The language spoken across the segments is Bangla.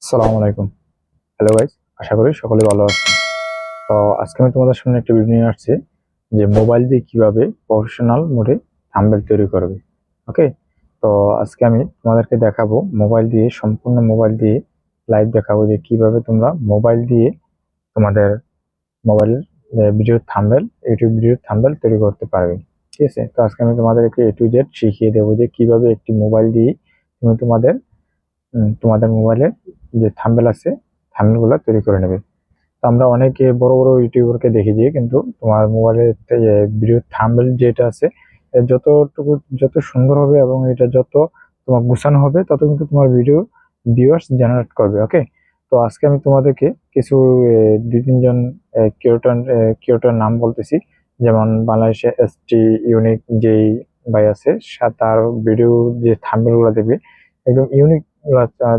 আসসালামু আলাইকুম। হ্যালো গাইস, আশা করি সকলে ভালো আছেন। তো আজকে আমি তোমাদের সামনে একটা ভিডিও নিয়ে আসছি যে মোবাইল দিয়ে কিভাবে প্রফেশনাল মোডে থাম্বনেল তৈরি করবে। ওকে, তো আজকে আমি তোমাদেরকে দেখাবো সম্পূর্ণ মোবাইল দিয়ে লাইভ দেখাবো যে কিভাবে তোমরা মোবাইল দিয়ে তোমাদের মোবাইলের ভিডিওর থাম্বনেল, ইউটিউব ভিডিওর থাম্বনেল তৈরি করতে পারবে। ঠিক আছে, তো আজকে আমি তোমাদেরকে A to Z শিখিয়ে দেবো যে কিভাবে একটি মোবাইল দিয়ে তুমি তোমাদের মোবাইলে যে থাম্বনেল আছে থাম্বনেলগুলো তৈরি করে নেবে। তো আমরা অনেকে বড় বড় ইউটিউবারকে দেখেছি, কিন্তু তোমার মোবাইলের ভিডিও থাম্বনেল যেটা আছে যতটুকু যত সুন্দর হবে এবং এটা যত তোমার গুছানো হবে তত কিন্তু তোমার ভিডিও ভিউয়ার্স জেনারেট করবে। ওকে, তো আজকে আমি তোমাদেরকে কিছু দুই তিনজন ক্রিয়েটর নাম বলতেছি। যেমন বাংলাদেশে ST ইউনিক যেই ভাই আছে, তার ভিডিও যে থাম্বনেল গুলো দেবে একদম ইউনিক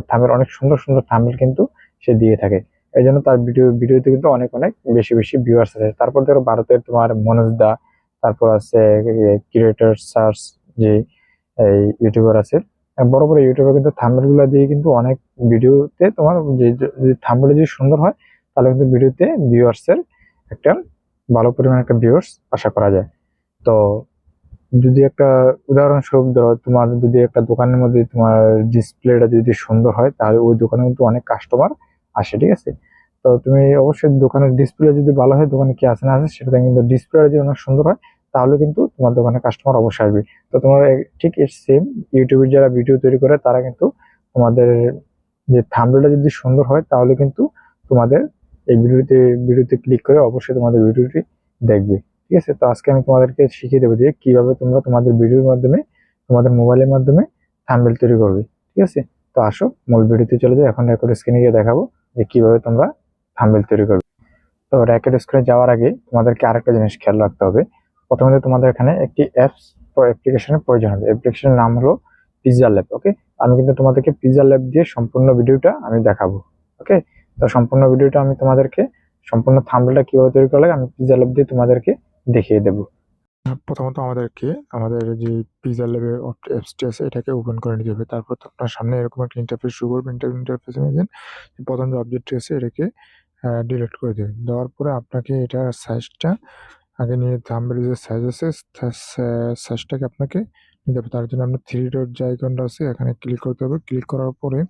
থাম্বনেল, অনেক সুন্দর সুন্দর থাম্বনেল কিন্তু সে দিয়ে থাকে। এই জন্য তার ভিডিওতে কিন্তু অনেক অনেক বেশি বেশি ভিউয়ার্স আছে। তারপর ধরো ভারতের তোমার মনোজ দা, তারপর আছে ক্রিয়েটর সার্চ যে এই ইউটিউবার আছে, বড় বড় ইউটিউবার কিন্তু থাম্বনেল গুলা দিয়ে কিন্তু অনেক ভিডিওতে তোমার যে থাম্বনেল যদি সুন্দর হয় তাহলে কিন্তু ভিডিওতে ভিউয়ার্স এর একটা ভালো পরিমাণ একটা ভিউয়ার্স আশা করা যায়। তো যদি একটা উদাহরণস্বরূপ ধরো, তোমার যদি একটা দোকানের মধ্যে তোমার ডিসপ্লেটা যদি সুন্দর হয় তাহলে ওই দোকানে কিন্তু অনেক কাস্টমার আসে। ঠিক আছে, তো তুমি অবশ্যই দোকানের ডিসপ্লে যদি ভালো হয়, দোকানে কি আছে না আছে সেটা কিন্তু ডিসপ্লেটা যদি অনেক সুন্দর হয় তাহলে কিন্তু তোমার দোকানে কাস্টমার অবশ্যই আসবে। তো তোমার ঠিক সেম ইউটিউবে যারা ভিডিও তৈরি করে তারা কিন্তু তোমাদের যে থাম্বনেলটা যদি সুন্দর হয় তাহলে কিন্তু তোমাদের এই ভিডিওতে ক্লিক করে অবশ্যই তোমাদের ভিডিওটি দেখবে। ঠিক আছে, তো আজকে আমি তোমাদেরকে শিখিয়ে দেবো যে কিভাবে তোমরা তোমাদের ভিডিওর মাধ্যমে তোমাদের মোবাইলের মাধ্যমে থাম্বনেল তৈরি করবে। ঠিক আছে, তো আসো মূল ভিডিওতে চলে যাই। এখন রেকর্ড স্ক্রিনে গিয়ে দেখাবো যে কিভাবে তোমরা থাম্বনেল তৈরি করবে। তো রেকর্ড স্ক্রিনে যাওয়ার আগে তোমাদেরকে আরেকটা জিনিস খেয়াল রাখতে হবে। প্রথমত তোমাদের এখানে একটি অ্যাপ্লিকেশনের প্রয়োজন হবে। অ্যাপ্লিকেশনের নাম হলো পিৎজা ল্যাব। ওকে, আমি কিন্তু তোমাদেরকে পিৎজা ল্যাব দিয়ে সম্পূর্ণ ভিডিওটা আমি দেখাবো। ওকে, তো সম্পূর্ণ ভিডিওটা আমি তোমাদেরকে সম্পূর্ণ থাম্বনেলটা কিভাবে তৈরি করা লাগে আমি পিৎজা ল্যাব দিয়ে তোমাদেরকে দেখিয়ে দেবো। প্রথমত আমাদেরকে আমাদের যে পিৎজা ল্যাবের অ্যাপসটি আছে এটাকে ওপেন করে নিতে হবে। তারপর তো আপনার সামনে এরকম একটা ইন্টারফেস শো করবে। ইন্টারফেসে গিয়ে প্রথম যে অবজেক্টটি আছে এটাকে ডিলিট করে দেবেন। দেওয়ার পরে আপনাকে এটার সাইজটা আগে নিয়ে থাম্বনেলের যে সাইজ আছে সাইজটাকে আপনাকে নিতে হবে। তার জন্য আপনার থ্রি ডট যে আইকনটা আছে এখানে ক্লিক করতে হবে। ক্লিক করার পরে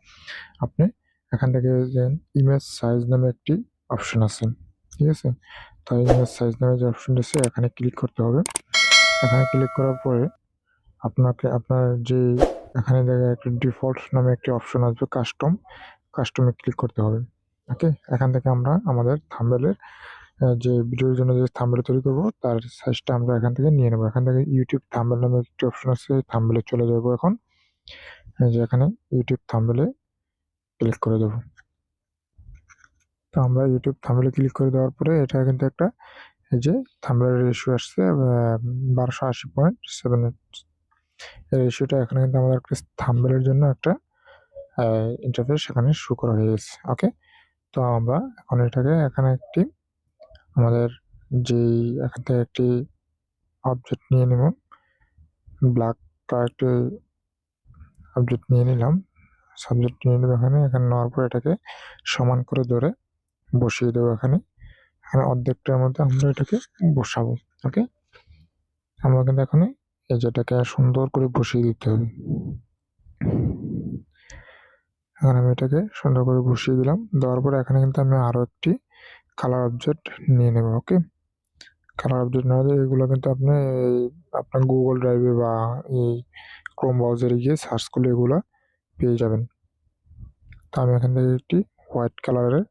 আপনি এখান থেকে যে ইমেজ সাইজ নামে একটি অপশন আছে। ঠিক আছে, তো ইমেজ সাইজ নামে যে অপশনটা আছে এখানে ক্লিক করতে হবে। এখানে ক্লিক করার পরে আপনাকে আপনার যে এখানে দেখে একটা ডিফল্ট নামে একটি অপশন আসবে, কাস্টমে ক্লিক করতে হবে। ওকে, এখান থেকে আমরা আমাদের থাম্বনেলের যে ভিডিওর জন্য যে থাম্বনেল তৈরি করব তার সাইজটা আমরা এখান থেকে নিয়ে নেব। এখান থেকে ইউটিউব থাম্বনেল নামে একটি অপশন আছে, থাম্বনেলে চলে যাব। এখন এই যে এখানে ইউটিউব থাম্বনেলে ক্লিক করে দেব। তো আমরা ইউটিউব থাম্বনেলে ক্লিক করে দেওয়ার পরে এটা কিন্তু একটা এই যে থাম্বনেলের রেশিও আসছে 1280.78। এই রেশিওটা এখানে কিন্তু আমাদের একটা থাম্বনেলের জন্য একটা ইন্টারফেস সেখানে শো করা হয়ে গেছে। ওকে, তো আমরা এখন এটাকে এখানে একটি আমাদের যেই এখান থেকে একটি অবজেক্ট নিয়ে নেব, ব্ল্যাক কালারটি অবজেক্ট নিয়ে নিলাম, সাবজেক্ট নিয়ে নেব। এখানে নেওয়ার পর এটাকে সমান করে ধরে বসিয়ে দেবো। এখানে অর্ধেকটার মধ্যে আমরা এটাকে বসাবো। ওকে, আমরা কিন্তু এখানে এই যেটাকে সুন্দর করে বসিয়ে দিতে হবে। এখন আমি এটাকে সুন্দর করে বসিয়ে দিলাম। দেওয়ার পরে এখানে কিন্তু আমি আরও একটি কালার অবজেক্ট নিয়ে নেব। ওকে, কালার অবজেক্ট নেওয়া যায় এগুলো কিন্তু আপনি আপনার গুগল ড্রাইভে বা এই ক্রোম ব্রাউজারে গিয়ে সার্চ করলে এগুলো পেয়ে যাবেন। তো আমি এখান থেকে একটি হোয়াইট কালারের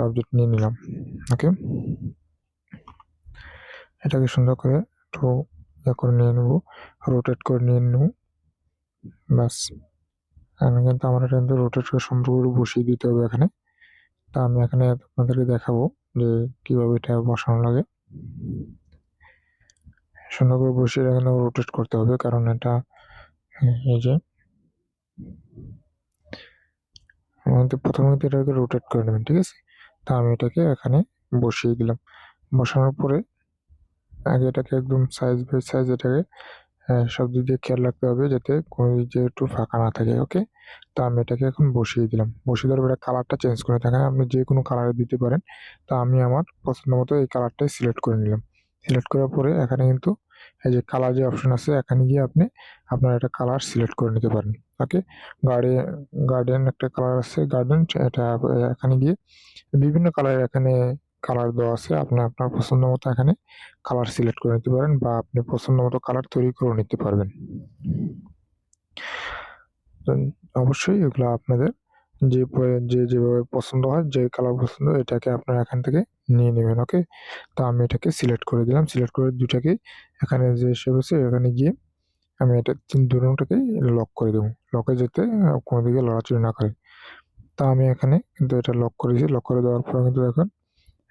অবজেক্ট নিয়ে নিলাম। ওকে, এটাকে সুন্দর করে একটু করে নিয়ে নেব, রোটেট করে নিয়ে নেব। ব্যাস, এখানে কিন্তু আমার এটা কিন্তু রোটেট করে সম্পূর্ণ বসিয়ে দিতে হবে এখানে। তা আমি এখানে আপনাদেরকে দেখাবো যে কীভাবে এটা বসানো লাগে। সুন্দর করে বসিয়ে এখানে রোটেট করতে হবে, কারণ এটা এই যে আমাদের প্রথমে এটাকে রোটেট করে নেবেন। ঠিক আছে, তা আমি এটাকে এখানে বসিয়ে দিলাম। বসানোর পরে আগে এটাকে একদম সাইজ বাই সাইজ এটাকে সব দিক দিয়ে খেয়াল রাখতে হবে যাতে কোনো দিক দিয়ে একটু ফাঁকা না থাকে। ওকে, তো আমি এটাকে এখন বসিয়ে দিলাম। বসিয়ে দেওয়ার পরে কালারটা চেঞ্জ করে থাকেন, আপনি যে কোনো কালারে দিতে পারেন। তো আমি আমার পছন্দ মতো এই কালারটাই সিলেক্ট করে নিলাম। সিলেক্ট করার পরে এখানে কিন্তু এই যে কালার যে অপশন আছে, এখানে গিয়ে আপনি আপনার একটা কালার সিলেক্ট করে নিতে পারেন। ওকে, গার্ডেন একটা কালার আছে, গার্ডেন, এটা এখানে গিয়ে বিভিন্ন কালারের এখানে কালার দেওয়া আছে। আপনি আপনার পছন্দ মতো এখানে কালার সিলেক্ট করে নিতে পারেন বা আপনি পছন্দ মতো কালার তৈরি করে নিতে পারবেন। অবশ্যই এগুলো আপনাদের যেভাবে পছন্দ হয়, যে কালার পছন্দ এটাকে আপনারা এখান থেকে নিয়ে নেবেন। ওকে, তো আমি এটাকে সিলেক্ট করে দিলাম। সিলেক্ট করে দুটাকেই এখানে যে শেপ আছে এখানে গিয়ে আমি এটা দুটোটাকেই লক করে দেবো। লকে যেতে কোনো দিকে লড়াচড়ি না করে। তো আমি এখানে কিন্তু এটা লক করেছি। লক করে দেওয়ার পর কিন্তু এখন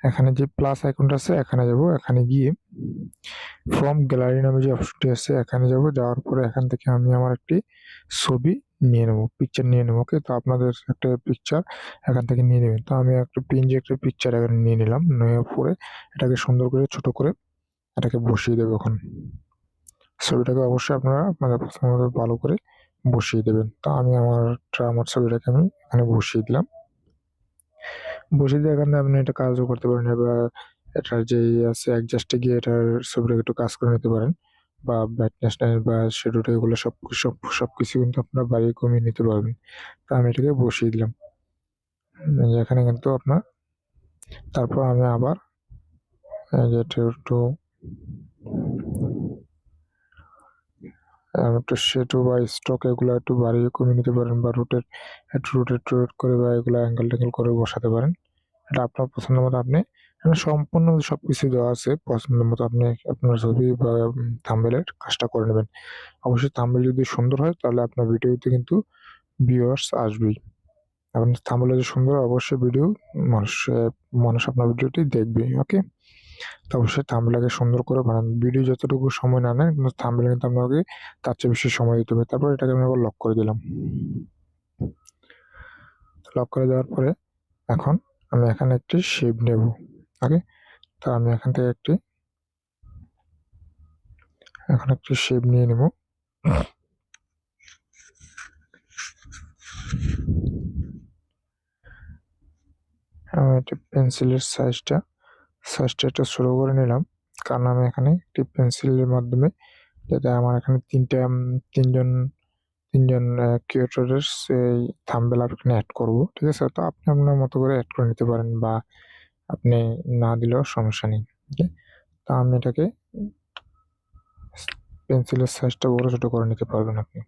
এখানে যে প্লাস আইকনটা আছে এখানে যাব। এখানে গিয়ে ফ্রম গ্যালারি নামে যে অপশনটি আছে এখানে যাব। যাওয়ার পরে এখান থেকে আমি আমার একটি ছবি নিয়ে নেবো, পিকচার নিয়ে নেবো। ওকে, তো আপনাদের একটা পিকচার এখান থেকে নিয়ে নেবেন। তো আমি একটা পিএনজি একটা পিকচার এখানে নিয়ে নিলাম। নেওয়ার পরে এটাকে সুন্দর করে ছোট করে এটাকে বসিয়ে দেবো। এখন ছবিটাকে অবশ্যই আপনারা আপনাদের পছন্দ মতো ভালো করে বসিয়ে দেবেন। তো আমি আমার ছবিটাকে আমি এখানে বসিয়ে দিলাম। বসিয়ে দিয়ে এখানে আপনি একটা কাজও করতে পারেন, এবার এটার যে আছে অ্যাডজাস্টে গিয়ে এটার ছবিটাকে একটু কাজ করে নিতে পারেন বা ব্রাইটনেস বা শ্যাডোটা এগুলো সবকিছু কিন্তু আপনারা বাড়িয়ে কমিয়ে নিতে পারবেন। তো আমি এটাকে বসিয়ে দিলাম। এখানে কিন্তু আপনার তারপর আমি আবার এটা একটু একটু শ্যাডো বা স্ট্রোক এগুলো একটু বাড়িয়ে কমিয়ে নিতে পারেন বা রোটেট করে বা এগুলো অ্যাঙ্গেল ট্যাঙ্গেল করে বসাতে পারেন। এটা আপনার পছন্দ মতো আপনি সম্পূর্ণ সবকিছু দেওয়া আছে। পছন্দ মতো আপনি আপনার ছবি বা থাম্বনেইলের কাজটা করে নেবেন। অবশ্যই থাম্বনেইল যদি সুন্দর হয় তাহলে আপনার ভিডিওতে কিন্তু ভিউয়ার্স আসবেই। আপনার থাম্বনেইল যদি সুন্দর হয় অবশ্যই মানুষ আপনার ভিডিওটি দেখবে। ওকে, তো অবশ্যই থাম্বনেইলটাকে সুন্দর করে বানান। ভিডিও যতটুকু সময় না নেয় কিন্তু থাম্বনেইল কিন্তু আপনাকে তার চেয়ে বেশি সময় দিতে হবে। তারপর এটাকে আমি আবার লক করে দিলাম। লক করে দেওয়ার পরে এখন আমি এখানে একটি শেপ নেব। ওকে, তো আমি এখান থেকে এখন একটি শেপ নিয়ে নেব। আমি একটি পেন্সিলের সাইজটা একটু ছোট করে নিলাম, কারণ আমি এখানে একটি পেন্সিলের মাধ্যমে যাতে আমার এখানে তিনজন তিনজন ক্রিয়েটরের সেই থাম্বনেইল এখানে অ্যাড করব। ঠিক আছে, তো আপনি আপনার মতো করে অ্যাড করে নিতে পারেন বা আপনি না দিলেও সমস্যা নেই। ওকে, তো আমি এটাকে পেন্সিলের সাইজটা বড় ছোট করে নিতে পারবেন আপনি।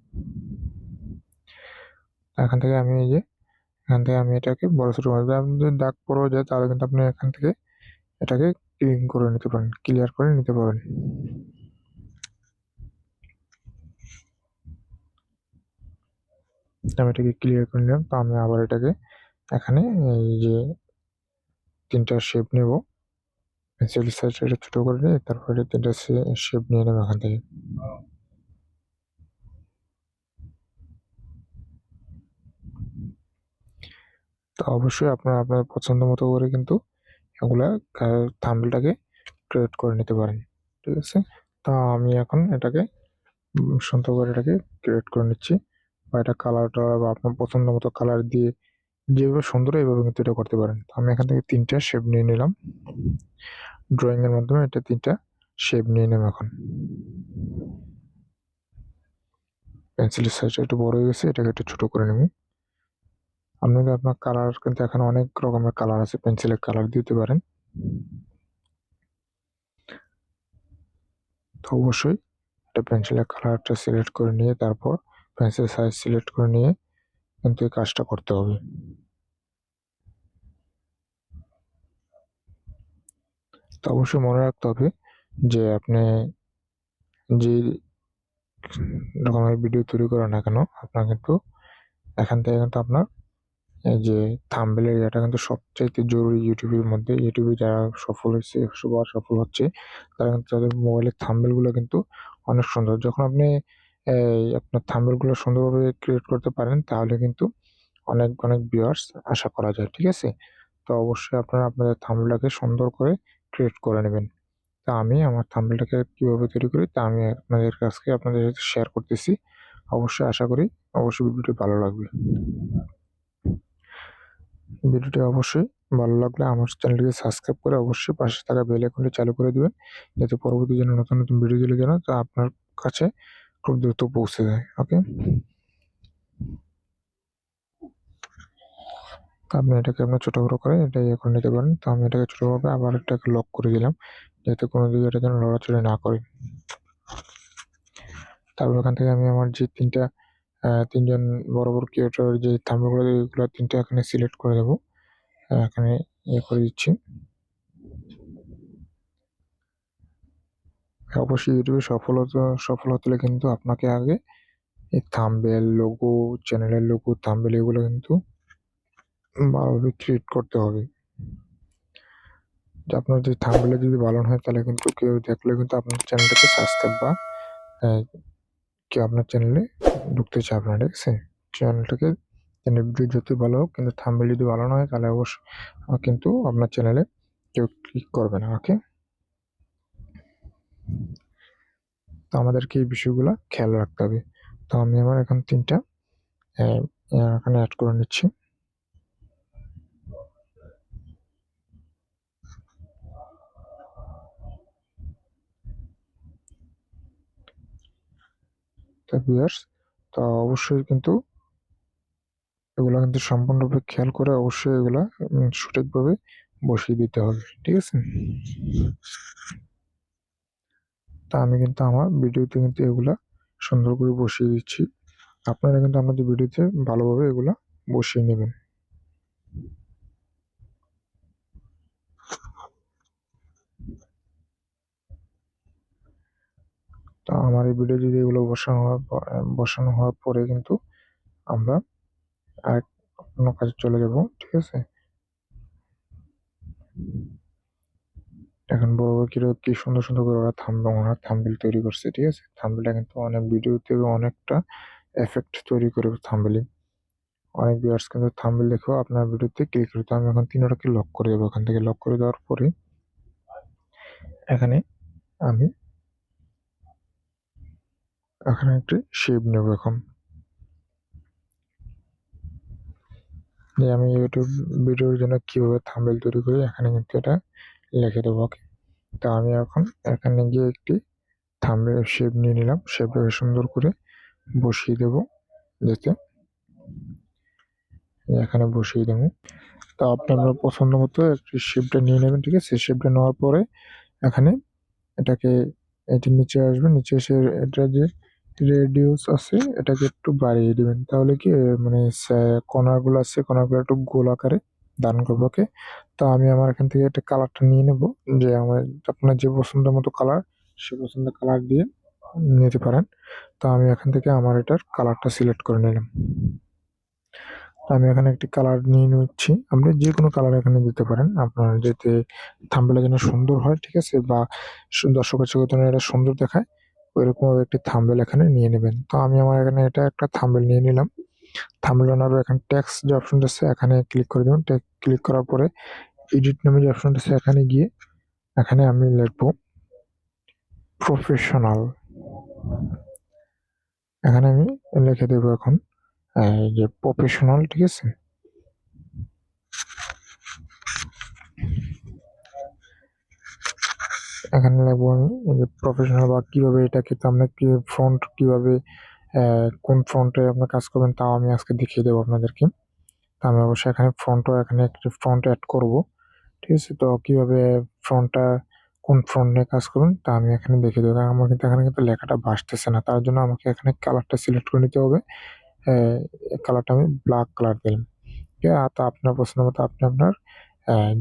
এখান থেকে আমি এটাকে বড় ছোট করে দিলাম। যদি দাগ পড়েও যায় তাহলে কিন্তু আপনি এখান থেকে এটাকে ক্লিয়ার করে নিতে পারেন। আমি এটাকে ক্লিয়ার করে নিলাম। তো আমি আবার এটাকে এখানে এই যে তিনটা শেপ নেব। পেন্সিল সাইজটা একটু ছোট করে নিয়ে তারপরে তিনটা শেপ নিয়ে নেব এখান থেকে। তো অবশ্যই আপনারা আপনার পছন্দ মতো করে কিন্তু এগুলা থাম্বনেইলটাকে ক্রিয়েট করে নিতে পারেন। ঠিক আছে, তো আমি এখন এটাকে সুন্দর করে এটাকে ক্রিয়েট করে নিচ্ছি বা এটা কালারটা বা আপনার পছন্দ মতো কালার দিয়ে যেভাবে সুন্দর এইভাবে কিন্তু এটা করতে পারেন। তো আমি এখান থেকে তিনটা শেপ নিয়ে নিলাম। ড্রয়িং এর মাধ্যমে এটা তিনটা শেপ নিয়ে নেব। এখন পেন্সিলের সাইজটা একটু বড় হয়ে গেছে, এটাকে একটু ছোট করে নেব। আপনার কালার কিন্তু এখানে অনেক রকমের কালার আছে, পেন্সিলের কালার দিতে পারেন। তো অবশ্যই এটা পেন্সিলের কালারটা সিলেক্ট করে নিয়ে তারপর পেন্সিল সাইজ সিলেক্ট করে নিয়ে কিন্তু এই কাজটা করতে হবে। তো অবশ্যই মনে রাখতে হবে যে আপনি যে রকমের ভিডিও তৈরি করেন না কেন আপনার কিন্তু এখান থেকে কিন্তু আপনার এই যে থাম্বনেইল এটা কিন্তু সবচাইতে জরুরি ইউটিউবের মধ্যে। ইউটিউবে যারা সফল হয়েছে বা সফল হচ্ছে তারা কিন্তু তাদের মোবাইলের থাম্বনেইল গুলো কিন্তু অনেক সুন্দর। যখন আপনি আপনার থাম্বনেইল গুলো সুন্দরভাবে ক্রিয়েট করতে পারেন তাহলে কিন্তু অনেক ভিউয়ার্স আশা করা যায়। ঠিক আছে, তো অবশ্যই আপনারা আপনাদের থাম্বনেইলটাকে সুন্দর করে ক্রিয়েট করে নেবেন। তা আমি আমার থাম্বনেলটাকে কিভাবে তৈরি করি তা আমি আপনাদের কাছে আপনাদের সাথে শেয়ার করতেছি। অবশ্যই আশা করি অবশ্যই ভিডিওটি ভালো লাগবে। ভিডিওটি অবশ্যই ভালো লাগলে আমার চ্যানেলটিকে সাবস্ক্রাইব করে অবশ্যই পাশে থাকা বেল আইকনটি চালু করে দিবেন, যাতে পরবর্তী যেন নতুন নতুন ভিডিও দিলে যেন তা আপনার কাছে খুব দ্রুত পৌঁছে যায়। ওকে, আপনি এটাকে আপনার ছোট বড় করে এটাই এখন নিতে পারেন। তো আমি এটাকে ছোটভাবে আবার এটাকে লক করে দিলাম, যাতে কোনো দিকে এটা যেন লড়াচড়ি না করে। তারপর এখান থেকে আমি আমার যে তিনজন বড় বড় ক্রিয়েটর যে থাম্বনেলগুলো এগুলো তিনটা এখানে সিলেক্ট করে দেবো। এখানে করে দিচ্ছি। অবশ্যই ইউটিউবে সফল হতে হলে কিন্তু আপনাকে আগে এই থাম্বনেল, লোগো, চ্যানেলের লোগো, থাম্বনেল এগুলো কিন্তু ভালোভাবে ক্রিয়েট করতে হবে। আপনার যদি থাম্বনেল যদি ভালো হয় তাহলে কিন্তু কেউ দেখলে কিন্তু আপনার চ্যানেলটাকে সাবস্ক্রাইব বা কেউ আপনার চ্যানেলে ঢুকতে চাবে না, ঠিক আছে? চ্যানেলটাকে ভিডিও যতই ভালো হোক কিন্তু থাম্বনেল যদি ভালো না হয় তাহলে অবশ্যই কিন্তু আপনার চ্যানেলে কেউ ক্লিক করবে না। ওকে, তো আমাদেরকে এই বিষয়গুলো খেয়াল রাখতে হবে। তো আমি আমার এখন তিনটা এখানে অ্যাড করে নিচ্ছি। তো ভিউয়ার্স, তো অবশ্যই কিন্তু এগুলো কিন্তু সম্পূর্ণরূপে খেয়াল করে অবশ্যই এগুলা সঠিকভাবে বসিয়ে দিতে হবে, ঠিক আছে? তা আমি কিন্তু আমার ভিডিওতে কিন্তু এগুলা সুন্দর করে বসিয়ে দিচ্ছি। আপনারা কিন্তু আপনাদের ভিডিওতে ভালোভাবে এগুলা বসিয়ে নেবেন। তো আমার এই ভিডিও যদি এগুলো বসানো হওয়ার পরে কিন্তু আমরা আরেক অন্য কাজে চলে যাব, ঠিক আছে? এখন বড় কি সুন্দর সুন্দর করে ওরা থাম্বনেল তৈরি করছে, ঠিক আছে? থাম্বনেলটা কিন্তু অনেক ভিডিওতে অনেকটা এফেক্ট তৈরি করে থাম্বনেলে। অনেক ভিউয়ার্স কিন্তু থাম্বনেল দেখেও আপনার ভিডিওতে ক্লিক করে। তো আমি এখন তিনটাকে লক করে দেবো। এখান থেকে লক করে দেওয়ার পরে এখানে আমি একটি শেপ নেব এখন। যে আমি ইউটিউব ভিডিওর জন্য কিভাবে থাম্বনেল তৈরি করি এখানে কিন্তু এটা লিখে দেবো। ওকে, তো আমি এখন এখানে গিয়ে একটি থাম্বনেল শেপ নিয়ে নিলাম। শেপটাকে সুন্দর করে বসিয়ে দেবো, যাতে এখানে বসিয়ে দেবো। তো আপনি আপনার পছন্দ মতো একটি শেপটা নিয়ে নেবেন, ঠিক আছে? শেপটা নেওয়ার পরে এখানে এটাকে এটির নিচে আসবেন, নিচে এসে এটা যে রেডিউস আছে এটাকে একটু বাড়িয়ে দিবেন। তাহলে কি মানে কণাগুলো আছে, কণাগুলো একটু গোল আকারে ধারণ করবো। ওকে, তো আমি আমার এখান থেকে একটা কালারটা নিয়ে নেব, যে আমার আপনার যে পছন্দ মতো কালার সে পছন্দের কালার দিয়ে নিতে পারেন। তো আমি এখান থেকে আমার এটার কালারটা সিলেক্ট করে নিলাম। আমি এখানে একটি কালার নিয়ে নিচ্ছি। আপনি যে কোনো কালার এখানে দিতে পারেন আপনার, যাতে থাম্বনেলটা যেন সুন্দর হয়, ঠিক আছে? বা দর্শকের চোখে যেন এটা সুন্দর দেখায়, ওইরকম একটি থাম্বনেল এখানে নিয়ে নেবেন। তো আমি আমার এখানে এটা একটা থাম্বনেল নিয়ে নিলাম। থাম্বনেল নেওয়ার এখানে টেক্সট যে অপশনটা আছে এখানে ক্লিক করে দেবেন। ক্লিক করার পরে এডিট নামে যে অপশনটা আছে এখানে গিয়ে এখানে আমি লিখবো প্রফেশনাল। এখানে আমি লিখে দেবো এখন যে প্রফেশনাল, ঠিক আছে? এখানে লিখবো আমি যে প্রফেশনাল, বা কিভাবে এটাকে তো আমরা কি ফন্ট কিভাবে কোন ফন্টে আপনার কাজ করবেন তাও আমি আজকে দেখিয়ে দেবো আপনাদেরকে। তো আমি অবশ্যই এখানে এখানে একটি ফন্ট অ্যাড করব, ঠিক আছে? তো কিভাবে ফন্টটা কোন ফন্ট নিয়ে কাজ করবেন তা আমি এখানে দেখিয়ে দেবো। আমার কিন্তু এখানে কিন্তু লেখাটা ভাসতেছে না, তার জন্য আমাকে এখানে কালারটা সিলেক্ট করে নিতে হবে। কালারটা আমি ব্ল্যাক কালার দিলাম। ঠিক আছে? তো আপনার পছন্দ মতো আপনি আপনার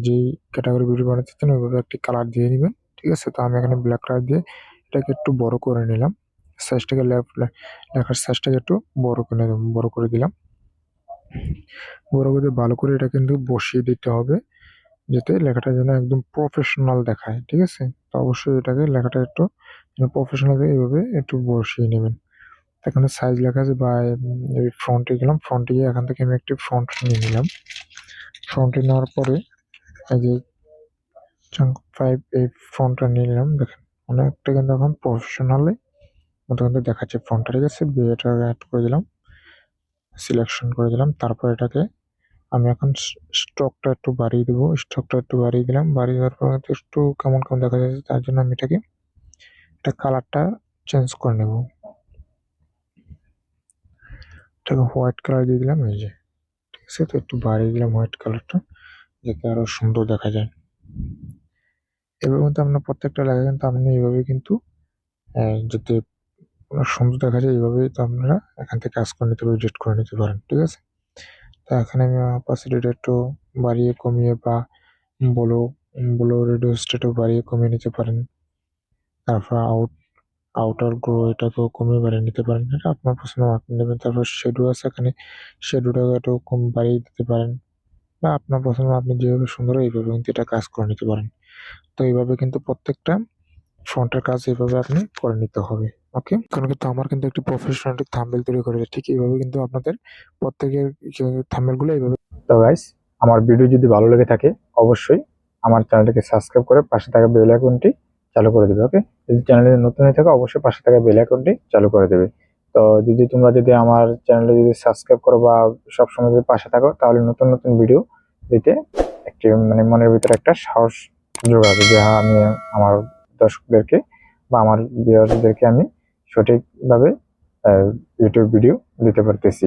যেই ক্যাটাগরি ভিডিও বানাতে চান ওইভাবে একটি কালার দিয়ে নেবেন, ঠিক আছে? তো আমি এখানে ব্ল্যাক কালার দিয়ে এটাকে একটু বড় করে নিলাম। সাইজটাকে লেখার সাইজটাকে একটু বড় করে দিলাম। বড় করে ভালো করে এটা কিন্তু বসিয়ে দিতে হবে, যাতে লেখাটা যেন একদম প্রফেশনাল দেখায়, ঠিক আছে? তো অবশ্যই এটাকে লেখাটা একটু প্রফেশনাল এইভাবে একটু বসিয়ে নেবেন। এখানে সাইজ লেখা আছে, বা ফ্রন্টে গেলাম, ফ্রন্টে গিয়ে এখান থেকে আমি একটি ফন্ট নিয়ে নিলাম। ফন্টে নেওয়ার পরে এই যে চাঙ্ক 5 এই ফন্টটা নিলাম। দেখেন অনেকটা কিন্তু এখন প্রফেশনালি মতো কিন্তু দেখাচ্ছে ফন্টটা, ঠিক আছে? এটা অ্যাড করে দিলাম, সিলেকশন করে দিলাম। তারপর এটাকে আমি এখন স্ট্রোকটা একটু বাড়িয়ে দেবো। স্ট্রোকটা একটু বাড়িয়ে দিলাম। বাড়িয়ে দেওয়ার পর একটু কেমন দেখা যাচ্ছে, তার জন্য আমি এটা কালারটা চেঞ্জ করে নেব। এটাকে হোয়াইট কালার দিয়ে দিলাম, এই যে, ঠিক আছে? তো একটু বাড়িয়ে দিলাম হোয়াইট কালারটা, যাতে আরো সুন্দর দেখা যায়। এবার কিন্তু আপনার প্রত্যেকটা লেখা কিন্তু আপনি এইভাবে কিন্তু যাতে সুন্দর দেখা যায়, এইভাবেই তো আপনারা এখান থেকে কাজ করে নিতে পারেন, এডিট করে নিতে পারেন, ঠিক আছে? তো এখানে আমি অপাসিটিটা একটু বাড়িয়ে কমিয়ে বা ব্লো ব্লো রেডিউসটা একটু বাড়িয়ে কমিয়ে নিতে পারেন। তারপর আউটার গ্রো এটাকেও কমিয়ে বাড়িয়ে নিতে পারেন, এটা আপনার পছন্দ আপনি নেবেন। তারপর শেডো আছে এখানে, শেডোটাকে একটু কম বাড়িয়ে দিতে পারেন, বা আপনার পছন্দ আপনি যেভাবে সুন্দর এইভাবে কিন্তু এটা কাজ করে নিতে পারেন। তো এইভাবে কিন্তু প্রত্যেকটা ফন্টের কাজ এইভাবে আপনি করে নিতে হবে। ওকে, কারণ কিন্তু আমার কিন্তু একটি প্রফেশনাল থাম্বনেল তৈরি করে, ঠিক এইভাবে কিন্তু আপনাদের প্রত্যেকের থাম্বনেলগুলো এইভাবে। তো গাইস, আমার ভিডিও যদি ভালো লেগে থাকে অবশ্যই আমার চ্যানেলটিকে সাবস্ক্রাইব করে পাশে থাকা বেল আইকনটি চালু করে দেবে। ওকে, যদি চ্যানেলে নতুন হয়ে থাকে অবশ্যই পাশে থাকা বেল আইকনটি চালু করে দেবে। তো যদি আমার চ্যানেলে যদি সাবস্ক্রাইব করো বা সবসময় যদি পাশে থাকো, তাহলে নতুন নতুন ভিডিও দিতে একটি মনের ভিতরে একটা সাহস যোগাবে যে হ্যাঁ, আমি আমার দর্শকদেরকে বা আমার ভিউয়ারদেরকে আমি সঠিকভাবে ইউটিউব ভিডিও দিতে পারতেছি।